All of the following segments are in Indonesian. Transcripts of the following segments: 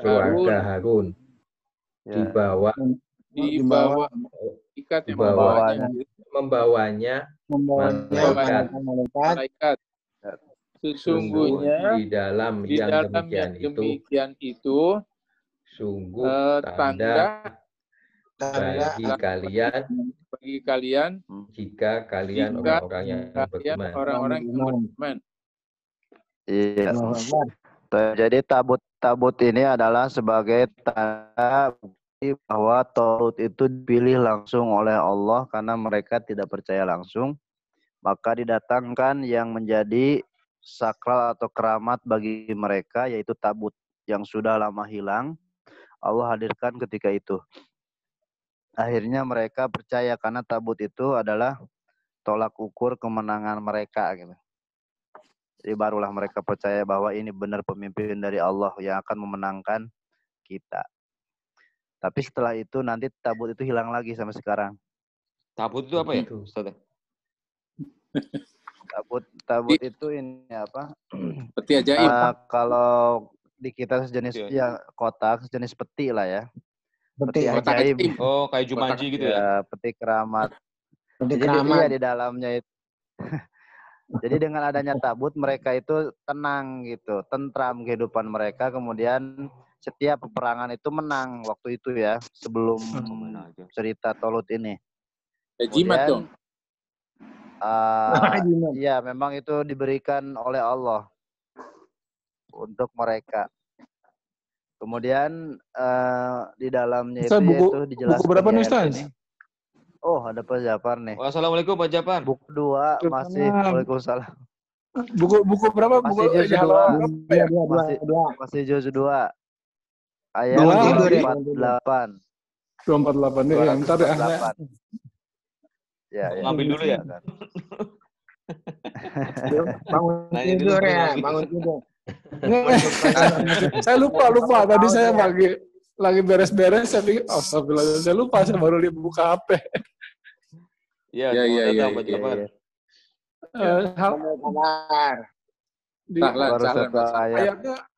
keluarga Harun Ya. dibawa ikat membawanya malaikat. Sesungguhnya di dalam yang demikian itu sungguh tanda bagi kalian jika kalian orang-orang yang beriman. Iya. Jadi tabut ini adalah sebagai tanda bahwa Talut itu dipilih langsung oleh Allah karena mereka tidak percaya langsung. Maka didatangkan yang menjadi sakral atau keramat bagi mereka, yaitu tabut yang sudah lama hilang. Allah hadirkan ketika itu. Akhirnya mereka percaya karena tabut itu adalah tolak ukur kemenangan mereka. Gitu. Jadi barulah mereka percaya bahwa ini benar pemimpin dari Allah yang akan memenangkan kita. Tapi setelah itu nanti tabut itu hilang lagi sampai sekarang. Tabut itu apa ya, Ustaz? Tabut itu ini apa? Peti ajaib. Kalau di kita sejenis ya kotak, sejenis peti lah ya. Peti ajaib. Oh, kayak Jumanji gitu ya? Peti keramat. Jadi dia di dalamnya itu. Jadi dengan adanya tabut mereka itu tenang gitu, tentram kehidupan mereka. Kemudian setiap peperangan itu menang waktu itu ya, sebelum cerita Talut ini. Jimat dong. Ya memang itu diberikan oleh Allah untuk mereka. Kemudian di dalamnya itu dijelaskan. Buku berapa nih Ustaz? Oh, ada Pak Jafar nih. Wassalamualaikum Pak Jafar. Buku 2 masih. Waalaikumsalam. Buku berapa? Masih juz 2. Masih juz 2. Ayat 248. 248 nih, entar ya. Ngambil dulu ya. Bangun tidur. Saya lupa. Tadi saya lagi beres-beres, saya pikir, astagfirullah, saya lupa, saya baru buka HP. Iya.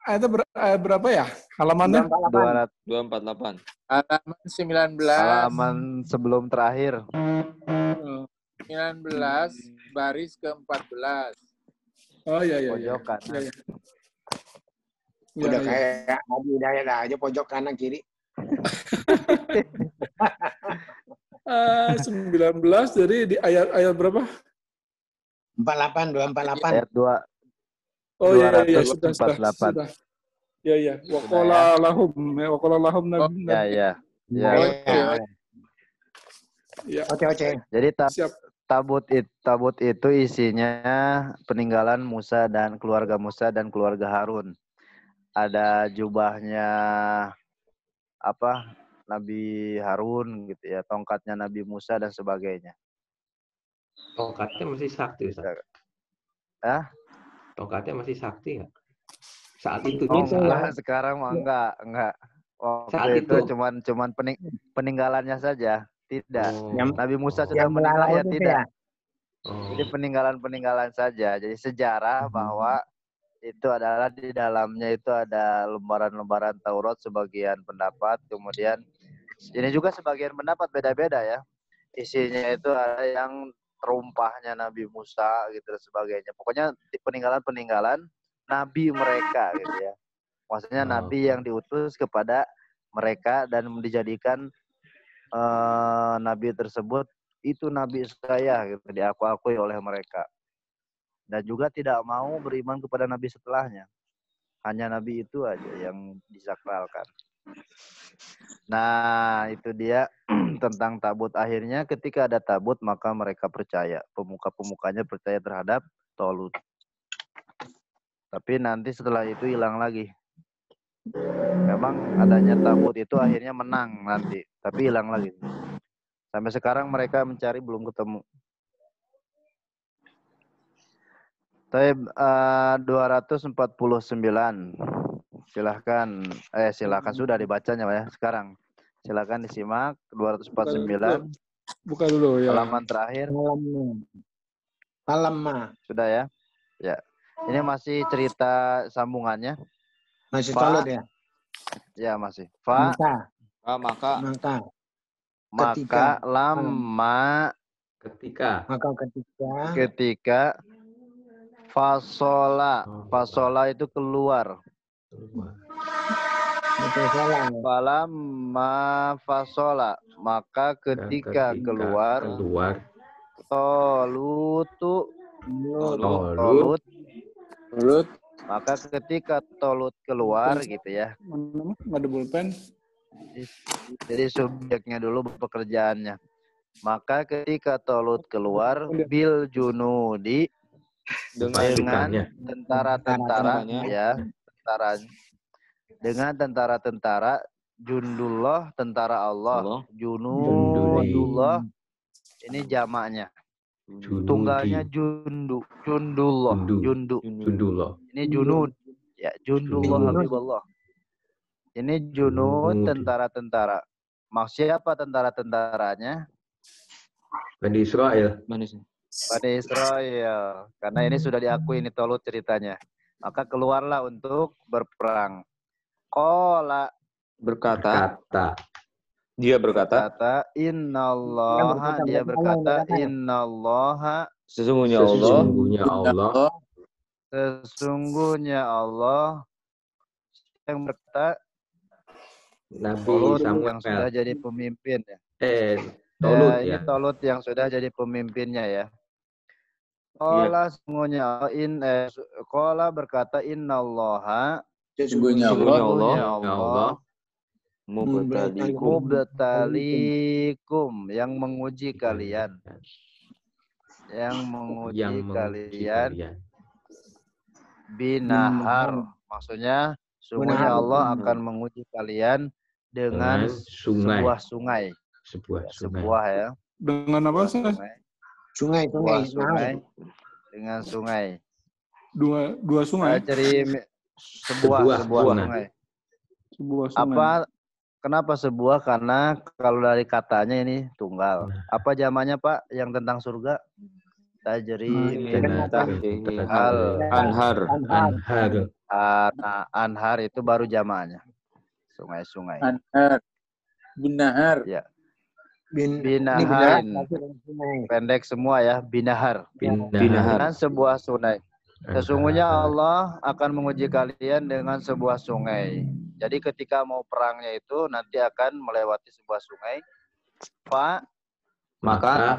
Ayat berapa ya? Halamannya? 248. Halaman 19. Halaman sebelum terakhir. 19 baris ke-14. Oh iya. Pojokan. Iya. Udah kayak Abi Hidayat aja pojok kanan kiri. 19 jadi di ayat berapa? 248. Ayat 2. Oh iya, sudah. Iya. Waqala lahum nabi. Ya. Oke. Jadi tabut itu isinya peninggalan Musa dan keluarga Harun. Ada jubahnya Nabi Harun gitu ya, tongkatnya Nabi Musa dan sebagainya. Tongkatnya masih sakti, Ustaz. Tongkatnya masih sakti nggak? Saat itu. Enggak, sekarang mah enggak. Waktu itu cuman peninggalannya saja, tidak. Nabi Musa sudah meninggal ya tidak. Jadi peninggalan saja. Jadi sejarah bahwa itu adalah di dalamnya itu ada lembaran-lembaran Taurat sebagian pendapat, kemudian ini juga sebagian pendapat beda-beda ya. Isinya itu ada yang terumpahnya Nabi Musa gitu dan sebagainya. Pokoknya peninggalan nabi mereka gitu ya. Maksudnya nabi yang diutus kepada mereka dan dijadikan nabi tersebut itu nabi saya gitu, diakui oleh mereka. Dan juga tidak mau beriman kepada nabi setelahnya. Hanya nabi itu aja yang disakralkan. Nah, itu dia tentang tabut. Akhirnya ketika ada tabut, maka mereka percaya. Pemuka-pemukanya percaya terhadap Talut. Tapi nanti setelah itu hilang lagi. Memang adanya tabut itu akhirnya menang nanti. Tapi hilang lagi. Sampai sekarang mereka mencari belum ketemu. Taib 249. Silahkan sudah dibacanya ya sekarang. Silahkan disimak 249. Buka dulu ya. Halaman terakhir. Halaman. Sudah ya? Ya. Ini masih cerita sambungannya. Masih Fa. tolut ya? Ya masih. Fa. Maka. Maka lama Ketika. ketika fasola. Fasola itu keluar. Falamma fasola. Maka ketika keluar. Tolut. Maka ketika Tolut keluar gitu ya. Nggak ada pulpen. Jadi subjeknya dulu pekerjaannya. Maka ketika Tolut keluar bil junudi dengan tentara-tentara ya, tentaranya. Dengan tentara-tentara jundullah, tentara Allah. Junudullah ini jamaknya. Tunggalnya jundullah. Ini junud. Ya, jundullah Habibullah. Ini junud tentara-tentara. Maksudnya apa tentara-tentaranya? Bani Israel. Bani Israel. Karena ini sudah diakui ini Tolut ceritanya. Maka keluarlah untuk berperang. Qala Dia berkata, innallaha, dia berkata, innallaha, sesungguhnya Allah yang berkata, Nabi Samuel yang sudah jadi pemimpin ya. Tolut ini ya. Tolut yang sudah jadi pemimpinnya ya. Qala sesungguhnya Qala berkata innallaha, Sesungguhnya Allah mubtalikum, yang menguji kalian. Yang menguji kalian binahar. Maksudnya sungguhnya Allah akan menguji kalian dengan sebuah sungai. Sebuah ya. Dengan apa sih? Sungai. Dengan sungai. Dua sungai. Cari sebuah sungai. Sebuah sungai. Apa? Kenapa sebuah? Karena kalau dari katanya ini tunggal. Apa zamannya Pak? Yang tentang surga? Tajri Anhar itu baru zamannya. Sungai-sungai. Anhar. Binahar. Ya. Binahar. Pendek semua ya. Binahar. Dengan sebuah sungai. Sesungguhnya Allah akan menguji kalian dengan sebuah sungai. Jadi ketika mau perangnya itu nanti akan melewati sebuah sungai. Maka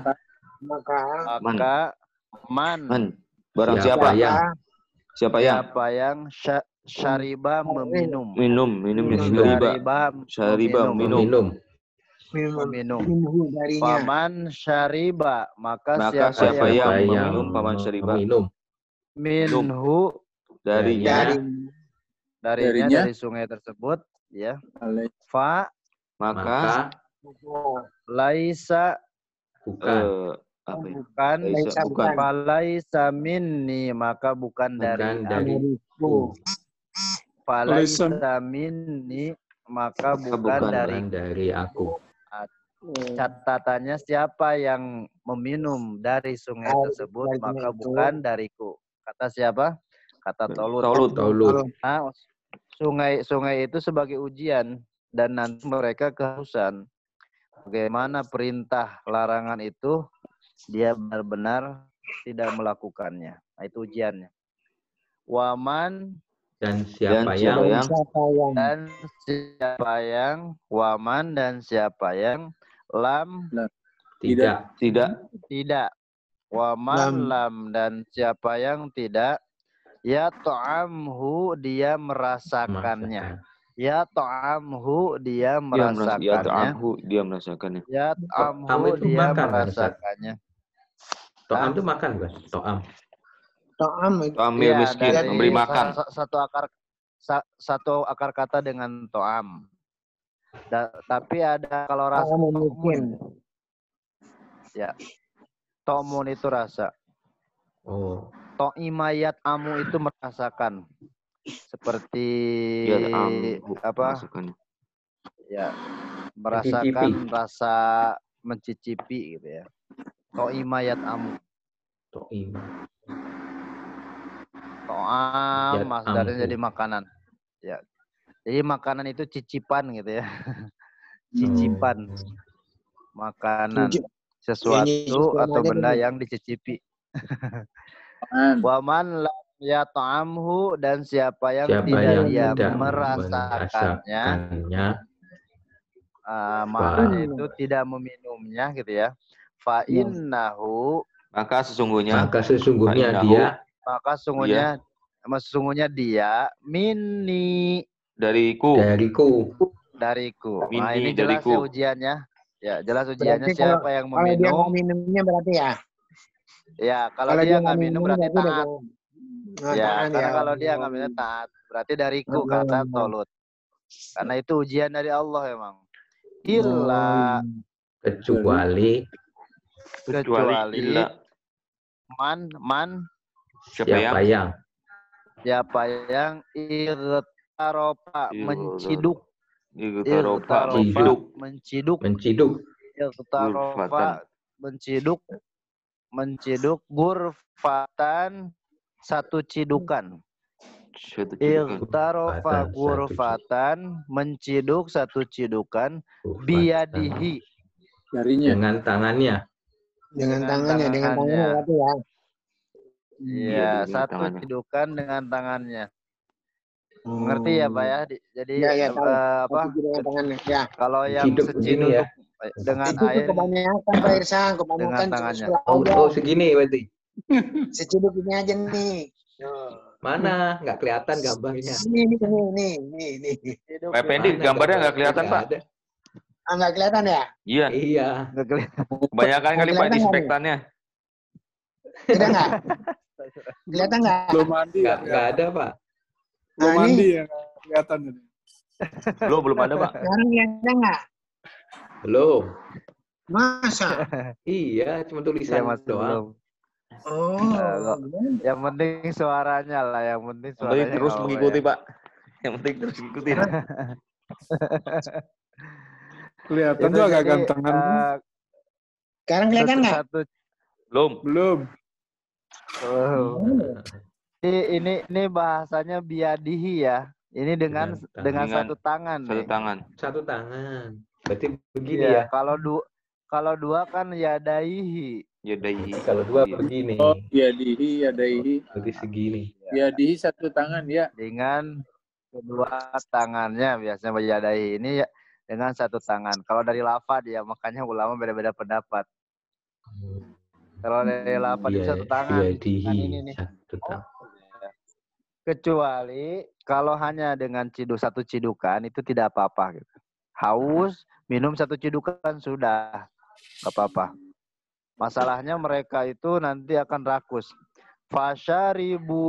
man. Barang siapa yang syariba meminum. Paman syariba, maka siapa yang meminum, paman syariba minhu darinya dari sungai tersebut ya. Maka laisa bukan laisa minni, maka bukan dariku. Laisa minni, maka bukan dari aku. Catatannya siapa yang meminum dari sungai tersebut maka bukan dariku. Kata siapa? Kata Tolut. Nah, sungai itu sebagai ujian dan nanti mereka kehausan. Bagaimana perintah larangan itu dia benar-benar tidak melakukannya. Nah, itu ujiannya. Waman dan siapa yang lam tidak waman lam dan siapa yang tidak ya ta'amhu dia merasakannya. Ya ta'amhu dia merasakannya. Ya ta'amhu dia merasakannya. To'am itu makan bukan? To'am miskin, memberi makan. Satu akar kata dengan to'am. Tapi ada kalau rasa mungkin. Ya. To'mun itu rasa. To'imayat amu itu merasakan. Seperti apa? Ya. Merasakan rasa mencicipi gitu ya. To'imayat amu. To'am masdarnya jadi makanan. Ya. Jadi makanan itu cicipan gitu ya. Cicipan. Makanan. Sesuatu atau benda yang dicicipi. Waman lam yat'amhu, dan siapa yang tidak dia merasakannya, maknanya itu tidak meminumnya gitu ya. Fa innahu, maka sesungguhnya dia minni, dariku. Nah, ini jelas ya ujiannya. Ya, jelas ujiannya. Berarti siapa yang meminum. Kalau dia nggak minumnya berarti ya? Ya, kalau dia nggak minum berarti taat. Ya, karena kalau dia nggak minum taat, berarti dariku, kata Tolut. Karena itu ujian dari Allah emang. Illa, kecuali man siapa yang irtaropa menciduk gurfatan, satu cidukan. Irtarofa gurfatan, menciduk satu cidukan, biyadihi, dengan tangannya berarti ya. Iya, satu cidukan dengan tangannya. Ngerti ya, Pak ya? Jadi apa? Ya. Kalau yang seciduk ya, dengan air kebanyakan Pak Irsa, kebanyakan tangannya. Oh, segini berarti. Seciduk ini aja nih. Mana? Nggak kelihatan gambarnya. Ini. Pak Pendi, gambarnya nggak kelihatan, Pak. Nggak kelihatan ya? Iya. Nggak kelihatan. Kebanyakan kali Pak dispektannya. Tidak nggak? Kelihatan nggak? Belum mandi ya? Nggak ada, Pak. Belum mandi ya, kelihatan ini. Belum ada, Pak. Sekarang kelihatan nggak? Belum. Masa? Iya, cuma tulisan doang. Yang penting suaranya lah, yang penting suaranya. Terus mengikuti, Pak. Yang penting terus ikutin. Kelihatan tuh agak gantengan. Sekarang kelihatan nggak? Belum. Ini bahasanya biadihi ya. Ini dengan satu tangan. Satu tangan. Berarti begini ya. Kalau dua kan yadaihi. Kalau dua begini. Oh, yadaihi. Berarti segini. Yadihi satu tangan ya. Dengan kedua tangannya biasanya yadaihi ini ya, dengan satu tangan. Kalau dari lafaz ya, makanya ulama beda-beda pendapat. Kalau dari lafaz itu satu tangan. Ini nih. Kecuali kalau hanya dengan satu cidukan itu tidak apa-apa gitu. Haus, minum satu cidukan sudah, nggak apa-apa. Masalahnya mereka itu nanti akan rakus. Fasyaribu,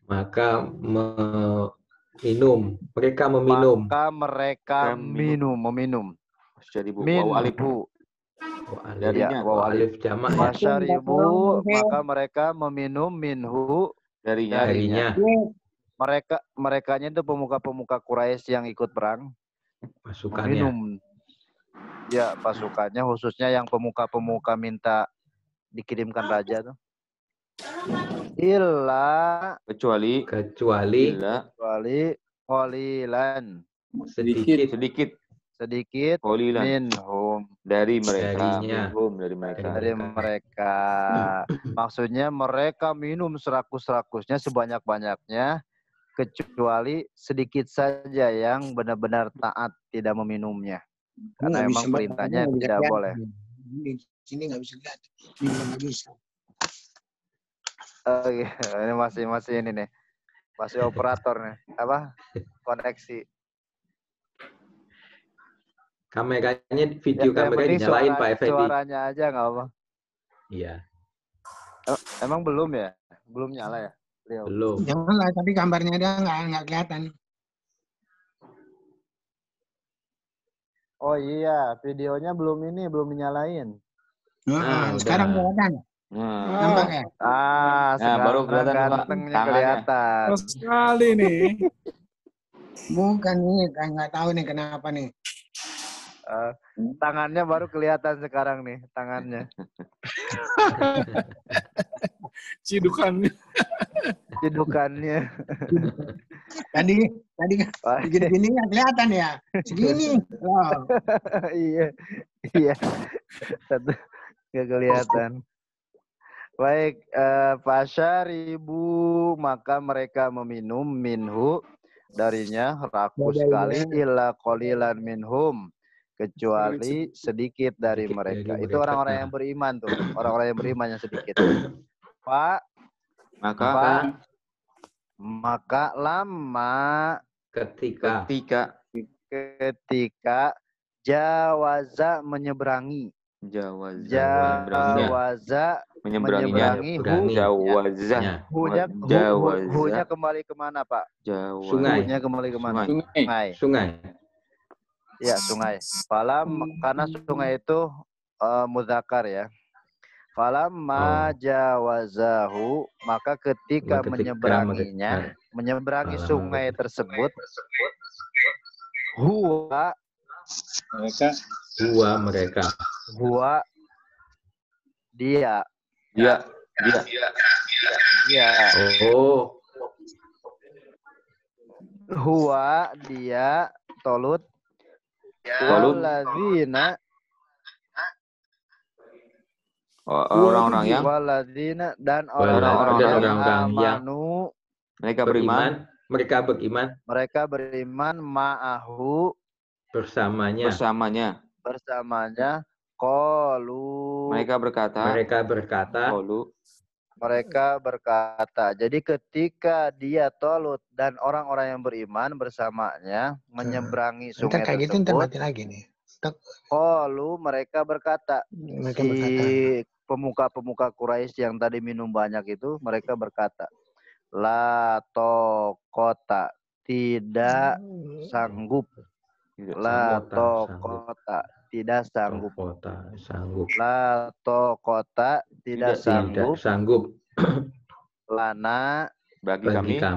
maka meminum. Mereka meminum. Maka mereka meminum. Minhu. Jadinya alif jamak. Fasyaribu, maka mereka meminum minhu, darinya. Merekanya itu pemuka-pemuka Quraisy yang ikut perang. Pasukannya. Minum. Ya, pasukannya khususnya yang pemuka-pemuka minta dikirimkan raja tuh. Kecuali qalilan. Sedikit. Minhum. Dari mereka. Maksudnya mereka minum serakus-rakusnya, sebanyak-banyaknya, kecuali sedikit saja yang benar-benar taat tidak meminumnya. Karena memang perintahnya tidak boleh. Di sini nggak bisa lihat. Ini nggak bisa. Ini masih ini nih. Masih operator nih. Apa? Koneksi. Kameranya, video kameranya dinyalain Pak Effendi. Suaranya aja nggak apa. Iya. Emang belum ya? Belum nyala ya? Belum. Nyala, tapi gambarnya dia nggak kelihatan. Oh iya, videonya belum dinyalain. Sekarang kelihatan. Nampak ya? Sekarang baru kelihatan gantengnya kelihatan. Terus sekali nih. Bukan nih, nggak tahu nih kenapa nih. Tangannya baru kelihatan sekarang nih, tangannya. Cidukannya. Tadi gini-gini nggak kelihatan ya. Segini. Wow. Iya. Satu nggak kelihatan. Baik, fasyaribu maka mereka meminum minhu darinya rakus sekali illa qalilan minhum kecuali sedikit dari mereka. Itu orang-orang yang beriman tuh, orang-orang yang beriman yang sedikit. Maka lama ketika jawaza menyeberangi hunya kembali kemana Pak? Hunya kembali kemana? Sungai. Ya sungai. Karena sungai itu mudzakar ya. Falamma jawazahu maka ketika menyeberangi sungai tersebut dia Tolut waladzina orang-orang yang dan orang-orang yang mereka beriman ma'ahu bersamanya qalu mereka berkata jadi ketika dia Tolut dan orang-orang yang beriman bersamanya menyeberangi sungai tersebut qalu mereka berkata pemuka-pemuka Quraisy yang tadi minum banyak itu mereka berkata la taqata tidak sanggup la taqata tidak sanggup la taqata tidak sanggup lana bagi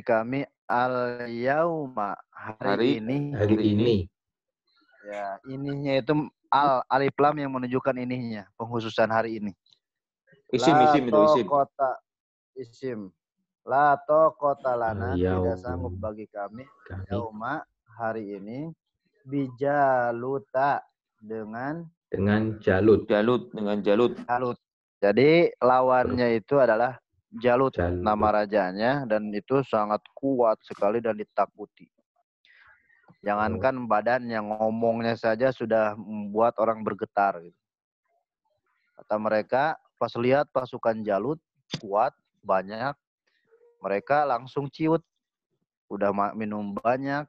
kami al yauma hari ini ya ininya itu alif lam yang menunjukkan ininya penghususan hari ini isim la taqata lana tidak sanggup bagi kami yauma hari ini bijaluta dengan Jalut. Jadi lawannya itu adalah Jalut, nama rajanya dan itu sangat kuat sekali dan ditakuti. Jangankan badan yang ngomongnya saja sudah membuat orang bergetar gitu. Kata mereka pas lihat pasukan Jalut kuat banyak, mereka langsung ciut. Udah minum banyak,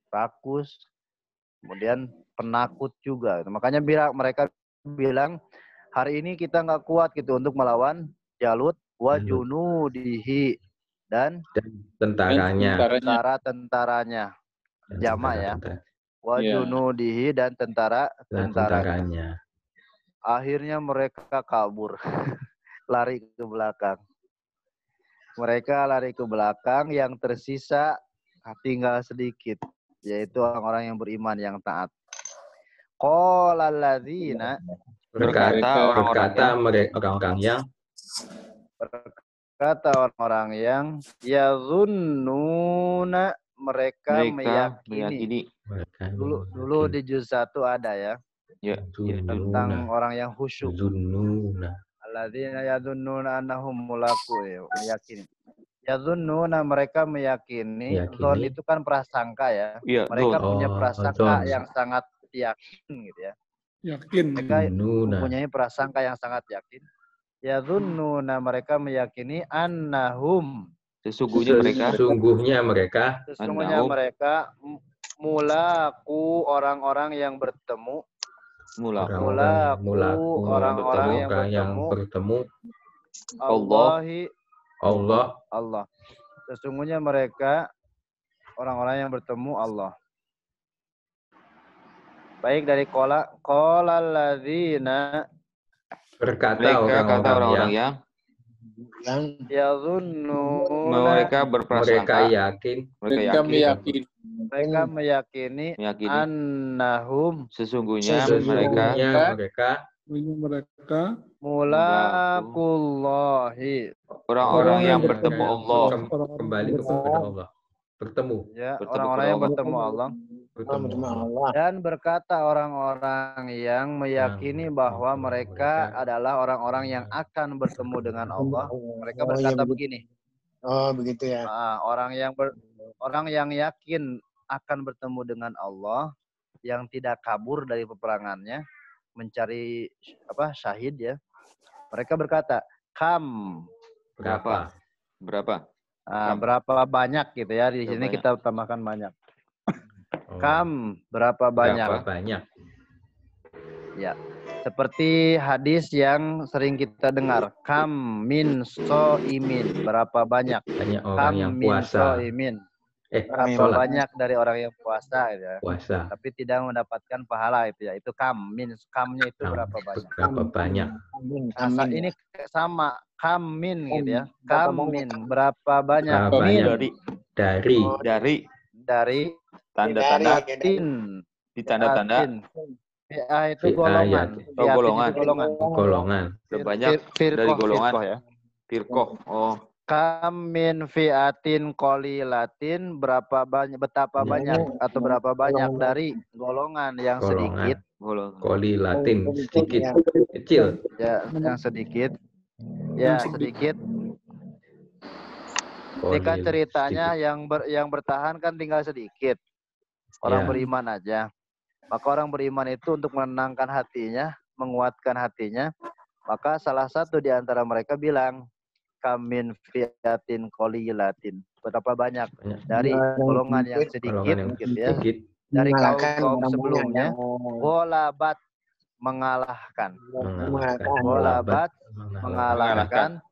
rakus, kemudian penakut juga. Makanya mereka bilang hari ini kita nggak kuat gitu untuk melawan Jalut wa junudihi dan tentaranya. Jamak ya. Wa junudihi dan tentaranya. Akhirnya mereka kabur. Lari ke belakang. Mereka lari ke belakang, yang tersisa tinggal sedikit, yaitu orang-orang yang beriman yang taat. Qala alladzina berkata orang-orang yang yazunnuna mereka meyakini. Dulu di juz 1 ada ya. Tentang orang yang khusyuk. Alladzina yazunnuna annahum mulaqu, meyakini. Yazunnuna mereka meyakini. Zon itu kan prasangka ya. Mereka punya prasangka yang sangat yakin gitu ya. Mereka mempunyai prasangka yang sangat yakin. Yazunnuna mereka meyakini annahum sesungguhnya mereka mulaku orang-orang yang bertemu orang-orang yang bertemu Allah. Sesungguhnya mereka orang-orang yang bertemu Allah. Baik dari qala alladzina berkata orang-orang yang mereka berprasangka mereka meyakini annahum sesungguhnya mereka mereka mulakullahi, orang-orang yang bertemu Allah, kembali kepada Allah, bertemu. Ya, orang-orang yang bertemu Allah. Dan berkata orang-orang yang meyakini bahwa mereka adalah orang-orang yang akan bertemu dengan Allah. Mereka berkata begini. Oh, begitu ya. Orang yang yakin akan bertemu dengan Allah, yang tidak kabur dari peperangannya, mencari syahid ya. Mereka berkata, berapa? Berapa banyak gitu ya. Di sini kita tambahkan banyak. Berapa banyak? Ya. Seperti hadis yang sering kita dengar. Min so'imin. Berapa banyak? Banyak orang yang puasa. Berapa banyak dari orang yang puasa gitu ya. Puasa. Tapi tidak mendapatkan pahala itu ya. Itu kamnya itu berapa banyak? Berapa banyak? Ini sama kamin gitu ya. Kamin berapa banyak? Dari tanda-tanda di tanda-tanda itu golongan. Golongan. Banyak dari golongan ya. Firqah. Kam min fi'atin qalilatin, betapa banyak atau berapa banyak dari golongan yang sedikit. Qalilatin, sedikit, kecil. Ya, yang sedikit. Ya, sedikit. Ini kan ceritanya yang bertahan kan tinggal sedikit. Orang beriman aja. Maka orang beriman itu untuk menenangkan hatinya, menguatkan hatinya, maka salah satu di antara mereka bilang, kamin fiatin qalilatin. Berapa banyak dari golongan yang sedikit gitu ya. Dari kaum sebelumnya, walabat mengalahkan. Walabat mengalahkan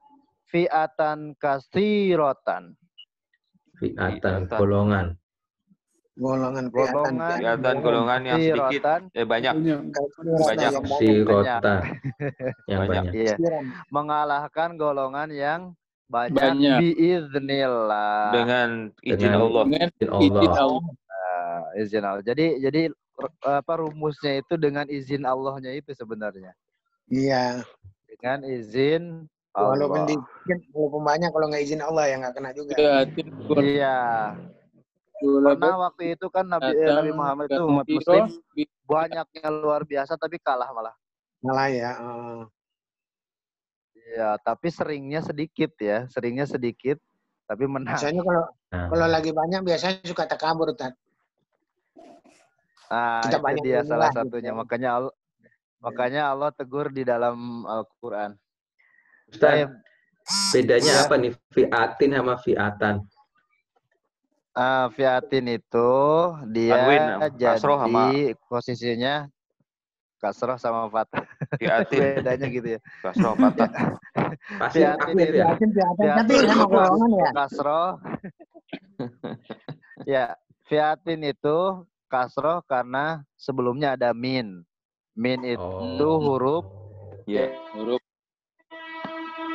fi'atan kasirotan. Fi'atan golongan yang sedikit banyak sirotan yang banyak. Iya. Mengalahkan golongan yang banyak. Biiznillah, dengan izin Allah. Izin Allah. Jadi rumusnya itu dengan izin Allahnya itu sebenarnya. Iya. Dengan izin Allah. Walaupun banyak, kalau nggak izin Allah ya nggak kena juga. Iya. Karena waktu itu kan Nabi Muhammad itu umat Muslim banyaknya luar biasa, tapi kalah malah. Malah ya. Ya, tapi seringnya sedikit, tapi menang. Biasanya kalau lagi banyak biasanya suka takabur, Tat. Kita itu dia salah satunya. Gitu. Makanya Allah tegur di dalam Al-Quran. Ustaz, bedanya apa nih fi'atin sama fi'atan? Fiatin itu dia jadi posisinya kasroh sama fathah. Fiatin bedanya gitu ya. Kasroh fathah. Fiatin itu kasroh. Ya, fiatin itu kasroh karena sebelumnya ada min. Min itu huruf. Ya, huruf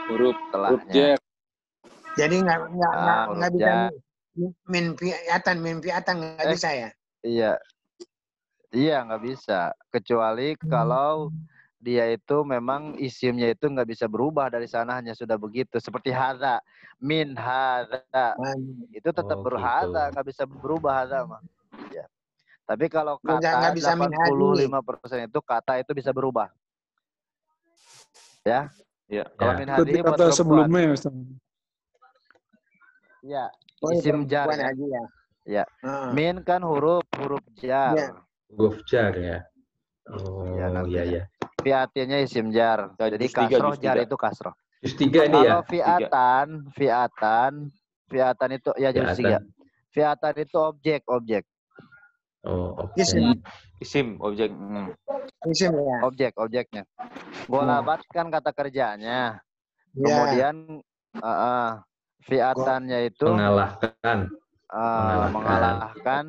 setelahnya. Jadi nggak bisa min fi'atan nggak bisa ya? Iya nggak bisa, kecuali kalau dia itu memang isimnya itu nggak bisa berubah dari sana, hanya sudah begitu. Seperti hadza, min hadza, itu tetap berhadza, nggak bisa berubah hadza mah. Ya. Tapi kalau kata 85% itu kata itu bisa berubah. Ya. Kalau min hadi buat kata sebelumnya ya. Ya. Isim jar ya. Min kan huruf jar. Huruf jar ya. Iya. Fiatinnya isim jar. Jadi kasroh jar itu kasroh. Juz 3 ini ya. Kalau fiatan itu ya juz 3. Fiatan itu objek. Isim objek. Isim ya. Objeknya. Golabat kan kata kerjanya. Kemudian fiatannya itu mengalahkan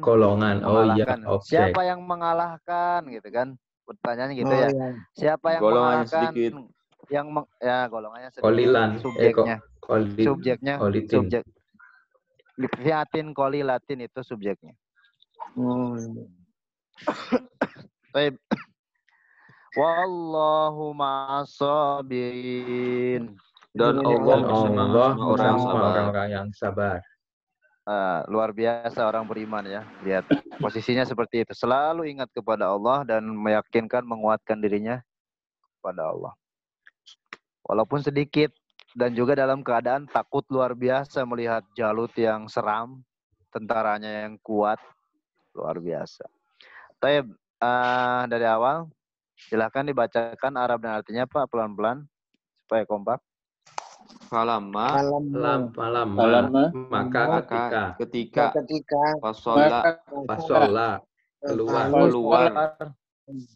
golongan. Objek. Siapa yang mengalahkan gitu kan? Pertanyaannya gitu ya. Siapa yang mengalahkan? Golongannya sedikit. Kolilan. Subjeknya. Subjek. Fiatin kolilatin itu subjeknya. Wallahu ma'as-sabirin. Dan Allah bersama orang yang sabar. orang-orang yang sabar. Luar biasa orang beriman ya. Lihat posisinya seperti itu. Selalu ingat kepada Allah dan meyakinkan, menguatkan dirinya kepada Allah. Walaupun sedikit dan juga dalam keadaan takut luar biasa melihat Jalut yang seram, tentaranya yang kuat, luar biasa. Taib, dari awal silahkan dibacakan Arab dan artinya Pak pelan-pelan supaya kompak. Falamma maka ketika fasola keluar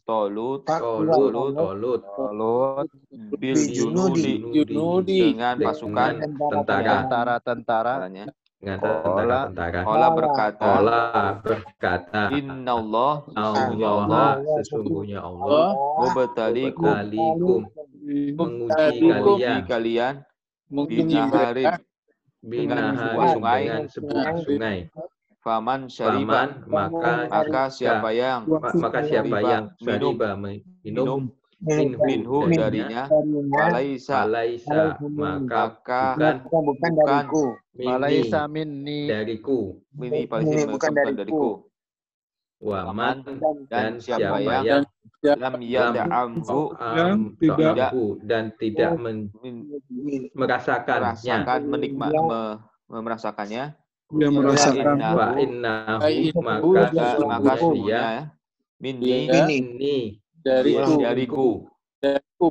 Tolut bil junudi dengan pasukan tentara. Ola berkata Inna Allah sesungguhnya Allah mubtalikum menguji kalian binaharin dengan sebuah sungai. Faman syariban maka siapa yang syariba minum minhu darinya falaisa maka bukan dariku Falaisa minni dariku bukan dariku. Waman dan siapa yang lam yad'amhu dan tidak merasakannya merasakannya Dia merasakan wa innahu maka dia minni dariku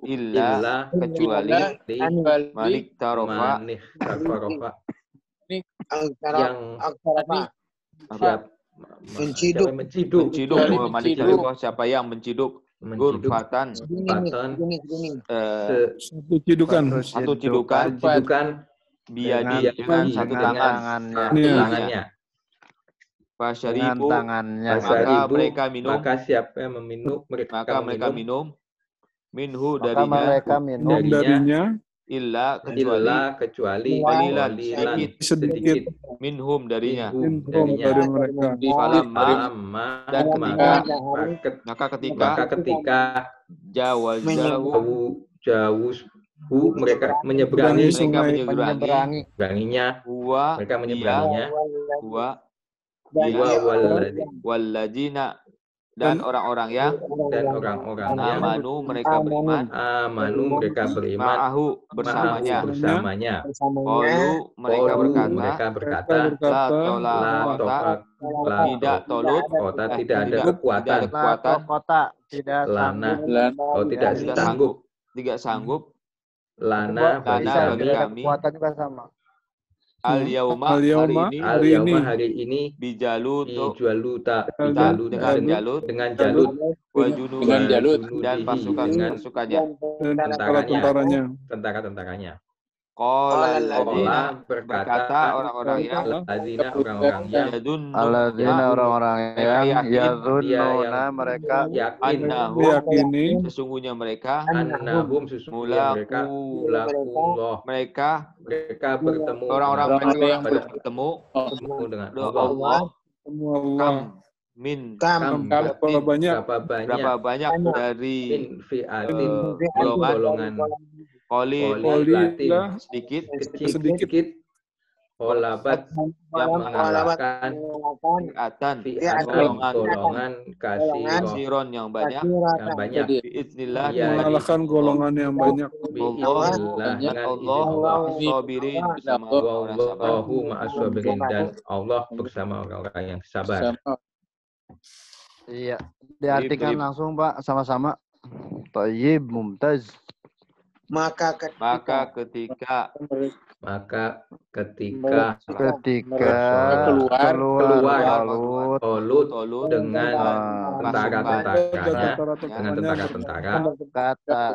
illa kecuali malik tarofa yang menciduk malik tarofa siapa yang menciduk gurfatan satu cidukan biadi dengan satu tangannya. Fasyaribu maka mereka minum maka siapa yang meminum mereka minum minhu mereka minum darinya illa kecuali sedikit minhum darinya dari mereka. dan ketika jauh mereka menyeberanginya walladina dan orang-orang yang amanu mereka beriman ma'ahu bersamanya qalu mereka berkata la tidak tolut tidak ada kekuatan tidak sanggup lana bagi kami kekuatan juga sama. Al-yauma hari ini bijaluta dengan Jalut dengan Jalut dan pasukannya tentara-tentaranya. Qala berkata orang-orang yang orang-orang yang yazunnuna mereka yakini sesungguhnya mereka mereka bertemu orang-orang yang bertemu dengan Allah berapa banyak dari golongan sedikit olabat yang mengalahkan golongan kasiron yang banyak biiznillah mengalahkan golongan yang banyak. Allah sabirin bersama orang sabar. Dan Allah bersama orang-orang yang sabar. Iya, diartikan langsung Pak sama-sama. Thayyib, mumtaz. Maka ketika keluar Tolut dengan tentara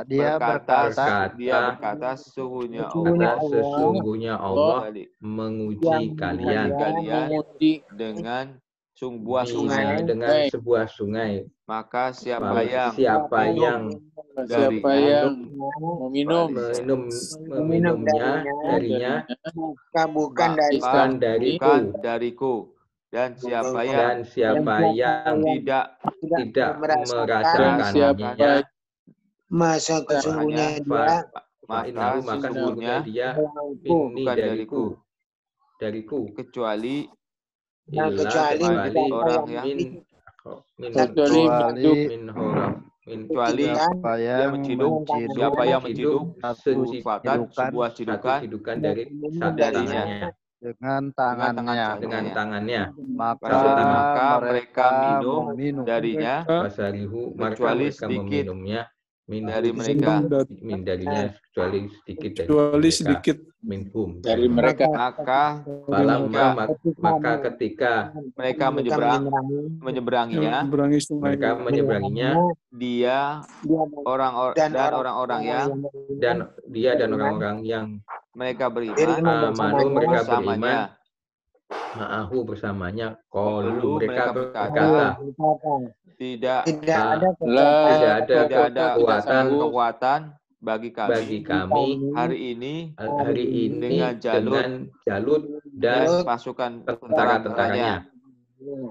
dia berkata sesungguhnya Allah menguji kalian dengan sebuah sungai maka siapa yang meminumnya darinya bukan dariku dan siapa yang tidak merasakannya Masa kesungguhnya dia maka sesungguhnya dia ini dariku kecuali kecuali orang yang kecuali dia menciduk siapa yang menciduk sebuah cidukan darinya dengan tangannya. Maka mereka minum darinya kecuali sedikit darinya kecuali sedikit dari mereka. Maka ketika mereka menyeberanginya dia orang-orang yang mereka beriman bersamanya. Ma'ahu bersamanya. Qalu mereka berkata, tidak ada kekuatan bagi kami hari ini dengan Jalut dan pasukan tentara-tentaranya.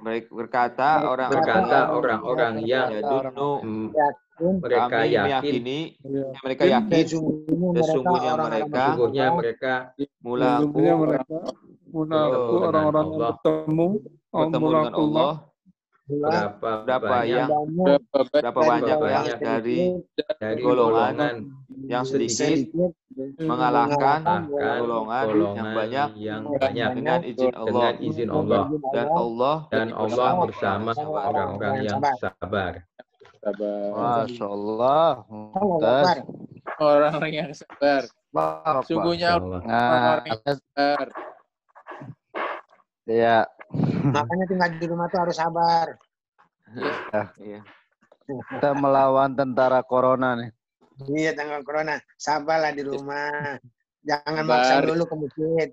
Mereka berkata orang-orang yang mereka yakin sesungguhnya mereka mulaku orang-orang yang bertemu dengan Allah berapa banyak yang dari golongan yang sedikit mengalahkan golongan yang banyak dengan izin Allah dan Allah bersama orang-orang yang sabar. Masya Allah. Orang-orang yang sabar. Sungguhnya orang-orang yang sabar. Ya. Makanya tinggal di rumah tuh harus sabar. Iya. Kita melawan tentara corona nih. Iya, tentara corona. Sabarlah di rumah. Jangan maksa dulu ke masjid.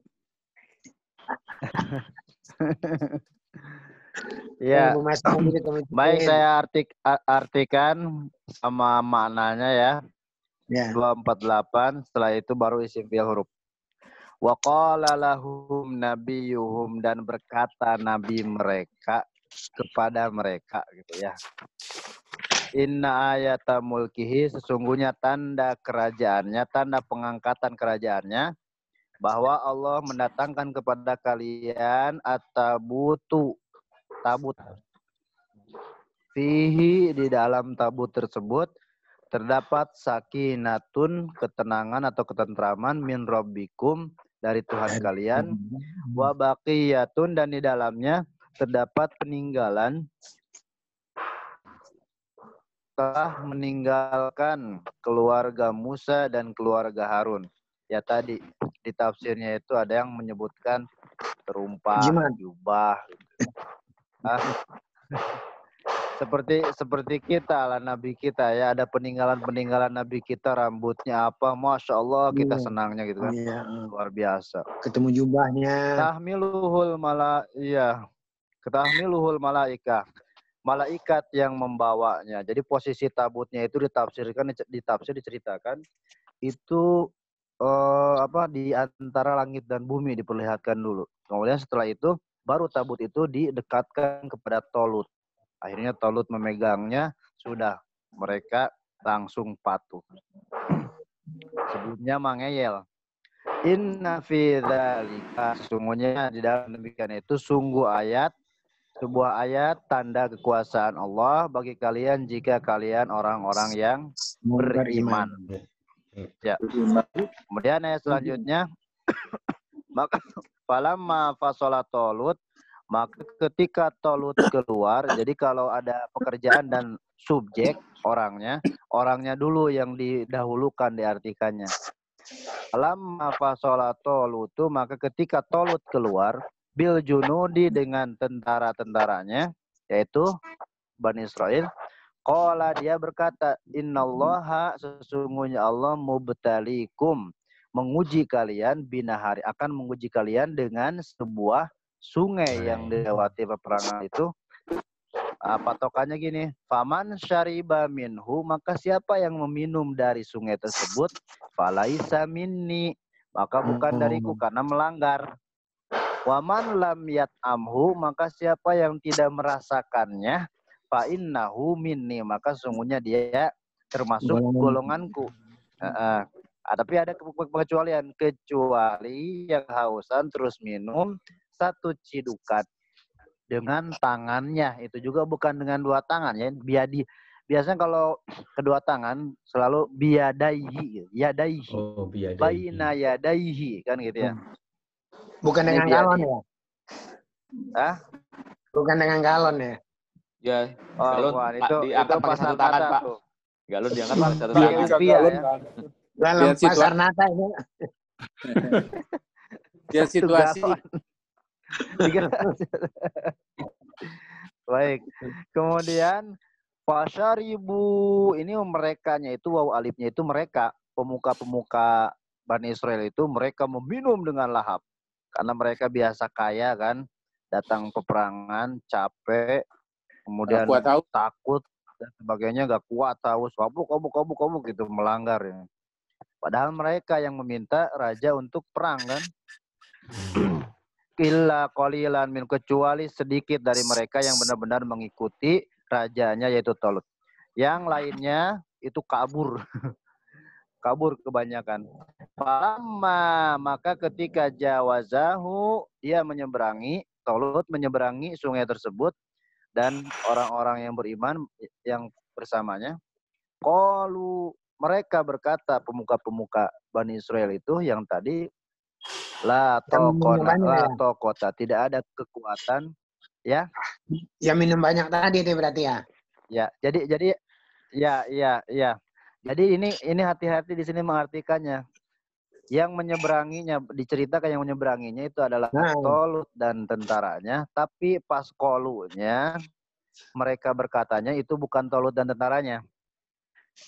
Ya. Baik, saya artikan sama maknanya ya. 248, setelah itu baru isim fi'il huruf. Wa qala lahum nabiyuhum, dan berkata nabi mereka kepada mereka gitu ya. Inna ayata mulkihi, sesungguhnya tanda kerajaannya, tanda pengangkatan kerajaannya, bahwa Allah mendatangkan kepada kalian at-tabutu, tabut. Fihi, di dalam tabut tersebut terdapat sakinatun, ketenangan atau ketentraman, min rabbikum, dari Tuhan kalian, wa baqiyatun, dan di dalamnya terdapat peninggalan, telah meninggalkan keluarga Musa dan keluarga Harun. Ya tadi di tafsirnya itu ada yang menyebutkan terumpah, jubah. Seperti kita lah, nabi kita ya, ada peninggalan nabi kita, rambutnya apa, masya Allah, kita senangnya gitu kan. Luar biasa. Ketemu jubahnya. Tahmiluhul malaika, malaikat yang membawanya. Jadi posisi tabutnya itu diceritakan itu di antara langit dan bumi diperlihatkan dulu. Kemudian setelah itu baru tabut itu didekatkan kepada Tolut. Akhirnya Tolut memegangnya, sudah mereka langsung patuh. Sebelumnya mangeyel. Inna fi dzalika, sesungguhnya di dalam demikian itu sebuah ayat tanda kekuasaan Allah bagi kalian jika kalian orang-orang yang beriman. Ya. Kemudian ayat selanjutnya, maka falamma fasala Tolut, maka ketika Tolut keluar, jadi kalau ada pekerjaan dan subjek orangnya dulu yang didahulukan diartikannya. Falamma fasala Tolutu, maka ketika Tolut keluar, bil junudi, dengan tentara-tentaranya, yaitu Bani Israel, qala, dia berkata, innallaha, sesungguhnya Allah, mubtalikum, menguji kalian, binahari, akan menguji kalian dengan sebuah sungai yang dilewati peperangan itu. Patokannya gini, faman syariba minhu, maka siapa yang meminum dari sungai tersebut, falaisa minni, maka bukan dariku karena melanggar. Waman lam yat'amhu, maka siapa yang tidak merasakannya, fa innahu minni, maka sesungguhnya dia termasuk golonganku. Tapi ada pengecualian, kecuali yang hausan terus minum 1 cidukan dengan tangannya, itu juga bukan dengan 2 tangan ya. Biasanya kalau kedua tangan selalu biyadaihi, yadaihi. Oh, biyadaihi. Baina yadaihi kan gitu ya. Bukan dengan galon ya? Hah? Bukan dengan galon ya? Ya, galon itu diangkat pakai 1 tangan, Pak. tuh. Galon diangkat pakai 1 Biar tangan. galon, ya. kan. Dalam Lihat pasar nata ini. Lihat situasi. Baik. Kemudian fasyaribu, ini merekanya itu waw alifnya itu mereka, pemuka-pemuka Bani Israel itu mereka meminum dengan lahap. Karena mereka biasa kaya kan, datang peperangan, capek, kemudian takut dan sebagainya, gak kuat, haus, kabuk gitu, melanggar ya. Padahal mereka yang meminta raja untuk perang kan. Illa qalilan min, kecuali sedikit dari mereka yang benar-benar mengikuti rajanya yaitu Talut. Yang lainnya itu kabur. Kabur kebanyakan. Falamma, maka ketika jawazahu, dia menyeberangi, Talut menyeberangi sungai tersebut dan orang-orang yang beriman yang bersamanya, qalu, mereka berkata, pemuka-pemuka Bani Israel itu yang tadi, la tokota, tidak ada kekuatan, ya. Yang minum banyak tadi itu berarti ya. Ya, jadi ya. Jadi ini hati-hati di sini mengartikannya. Yang menyeberanginya, diceritakan yang menyeberanginya itu adalah Talut dan tentaranya, tapi pas qolunya mereka berkatanya itu bukan Talut dan tentaranya.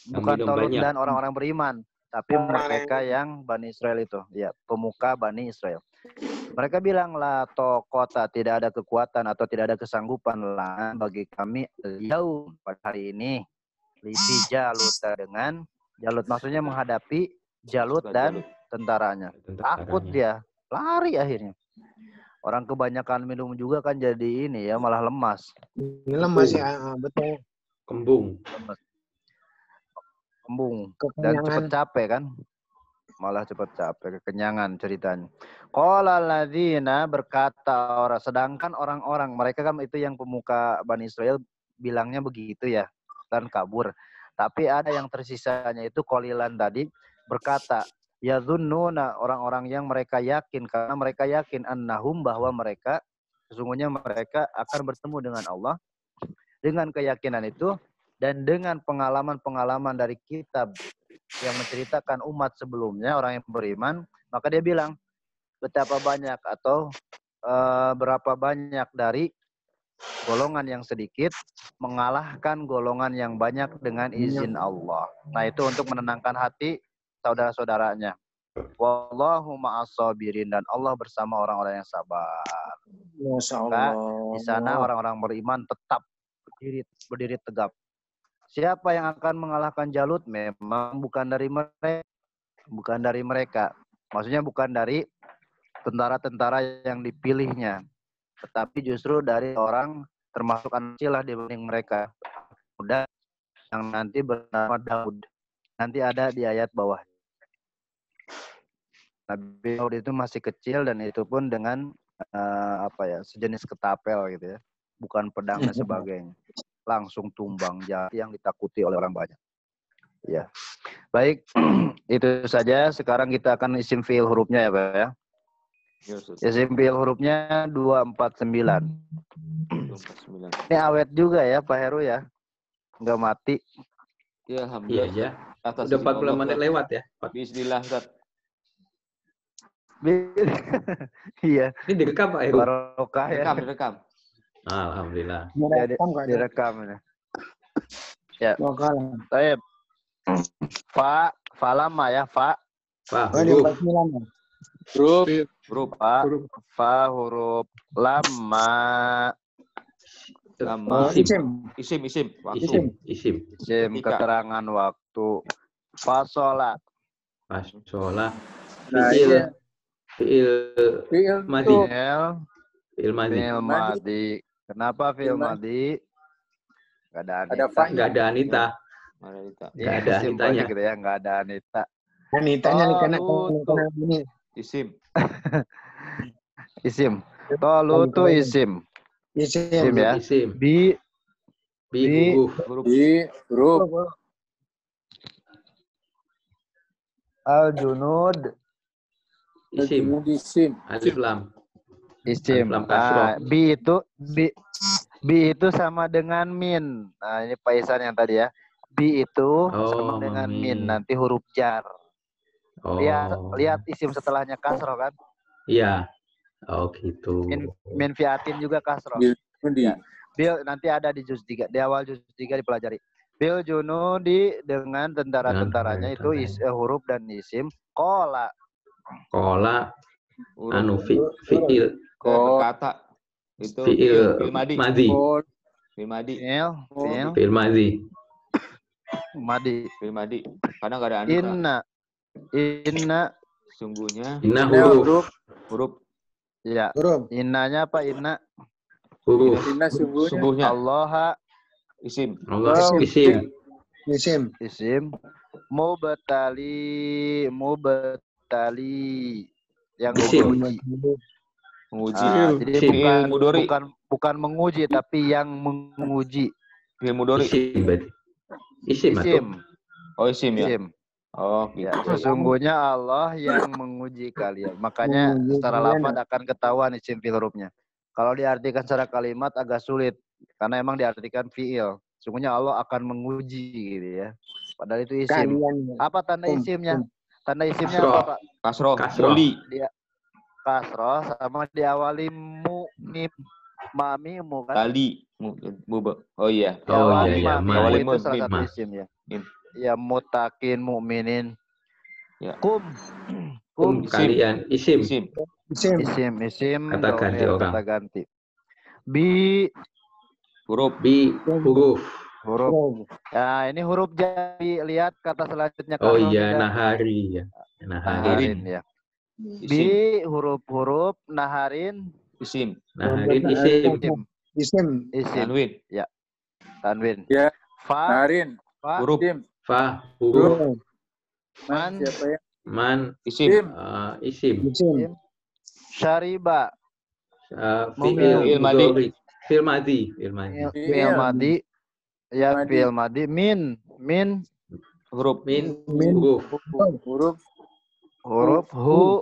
Bukan Talut dan orang-orang beriman, tapi mereka yang Bani Israel itu, ya, pemuka Bani Israel. Mereka bilang, la tokota, tidak ada kekuatan atau tidak ada kesanggupan lah bagi kami yaum, pada hari ini, libi Jalut, dengan Jalut, maksudnya menghadapi Jalut dan tentaranya. Takut dia, lari akhirnya. Orang kebanyakan minum juga kan jadi ini ya, malah lemas. Lemas ya, betul. Kembung dan cepat capek kan, malah cepat capek, kekenyangan ceritanya. Qala alladzina, berkata orang, sedangkan orang-orang mereka kan itu yang pemuka Bani Israel bilangnya begitu ya, dan kabur. Tapi ada yang tersisanya itu qalilan tadi berkata, yadhunnuna, orang-orang yang mereka yakin, karena mereka yakin annahum, bahwa mereka sesungguhnya mereka akan bertemu dengan Allah. Dengan keyakinan itu dan dengan pengalaman-pengalaman dari kitab yang menceritakan umat sebelumnya, orang yang beriman, maka dia bilang, betapa banyak atau berapa banyak dari golongan yang sedikit mengalahkan golongan yang banyak dengan izin Allah. Nah, itu untuk menenangkan hati saudara-saudaranya. Wallahu ma'as sabirin, dan Allah bersama orang-orang yang sabar. Maka di sana orang-orang beriman tetap berdiri tegap. Siapa yang akan mengalahkan Jalut? Memang bukan dari mereka. Maksudnya bukan dari tentara-tentara yang dipilihnya, tetapi justru dari orang termasuk anak kecil lah dibanding mereka. Muda yang nanti bernama Daud. Nanti ada di ayat bawah. Nabi Daud itu masih kecil dan itu pun dengan sejenis ketapel gitu ya, bukan pedang dan sebagainya. Langsung tumbang, jadi yang ditakuti oleh orang banyak. Ya, baik, itu saja. Sekarang kita akan isim fiil hurufnya ya, Pak ya. Isim fiil hurufnya 249. Ini awet juga ya, Pak Heru ya, nggak mati. Ya, alhamdulillah. Iya aja. Udah 40 menit lewat ya. Bismillah, Ustaz. Iya. Ini direkam Pak Heru. Barokah ya. Direkam. Alhamdulillah. Direkam ya. Ya. Baik. Fa lama ya, fa. Huruf fa, huruf lama. Isim. Isim keterangan waktu. Fasola. Fiil madi. Kenapa fiil madi? Gak ada Anita. Anita. Nggak ada Anitanya. Gitu ya, nggak ada Anita. Anitanya nih kena ini. Isim. Isim. Tolutu isim. Isim ya. Isim. Bi huruf. huruf. Al-junud. Isim. Alif lam. Isim. Alif lam kasroh. Bi itu sama dengan min. Nah, ini Pak Isan yang tadi ya. Bi itu sama dengan min. Nanti huruf jar. Lihat isim setelahnya kasroh kan? Iya. Oh gitu. Min fiatin juga kasroh. Ya. Bil nanti ada di juz 3. Di awal juz 3 dipelajari. Bil junudi dengan tentara-tentaranya itu huruf dan isim. Kola. Fiil. Berkata. Itu fiil madi. Fiil madi. Karena nggak ada Anita. Inna. Sungguhnya. Inna huruf. Ya. Innanya apa inna? Huruf. Inna Sungguhnya. Allah. Isim. Isim. Mubtali. Yang menguji. Jadi bukan menguji tapi yang menguji. Fiil mudhari. Isim. Oh, isim ya. Oh, gitu. Ya, sesungguhnya Allah yang menguji kalian. Makanya secara lafaz akan ketahuan isim fiil hurufnya. Kalau diartikan secara kalimat agak sulit karena emang diartikan fiil. Sesungguhnya Allah akan menguji gitu ya. Padahal itu isim. Apa tanda isimnya? Tanda isimnya apa, Pak? Kasroh. Dia kasroh sama diawali mamimu kan? Tali. Oh iya. Awali itu salah satu isim ya. Ya mutakin mukminin. Ya. Kum kalian isim. Kata ganti orang. Kata ganti. Huruf. Ya, ini huruf jadi lihat kata selanjutnya. Oh iya, nahari ya. Naharin ya. Bi huruf naharin. Isim. Naharin isim. Tanwin. Ya. Tanwin. Ya. Fa. Naharin. Huruf. Fa huruf. Man siapa ya? Man isim. Isim. Syariba. Fiil madi. Ya, fiil madi. Min huruf. Huruf hu.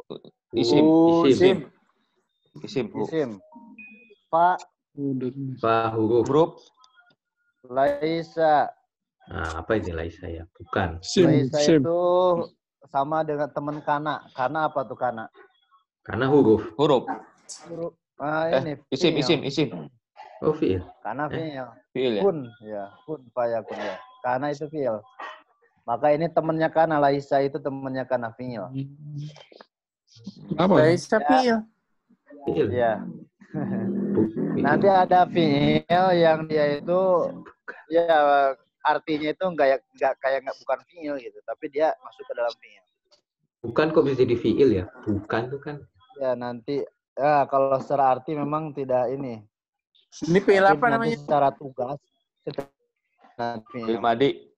Isim. Fa huruf. Laisa. Nah, apa ini Laisa ya? Bukan. Laisa itu sama dengan teman kana. Kana apa tuh kana? Kana huruf. Ini isim. Oh, fiil. Kana fiil. Fiil ya. Kun fayakun ya. Kana itu fiil. Maka ini temannya kana. Laisa itu temannya kana fiil. Apa? Laisa fiil. Iya. Nanti ada fiil yang dia itu ya artinya itu bukan fiil gitu, tapi dia masuk ke dalam fiil. Bukan kok bisa jadi fiil ya? Bukan tuh kan. Ya nanti kalau secara arti memang tidak ini. Ini fiil apa namanya? Secara tugas. Fiil madi.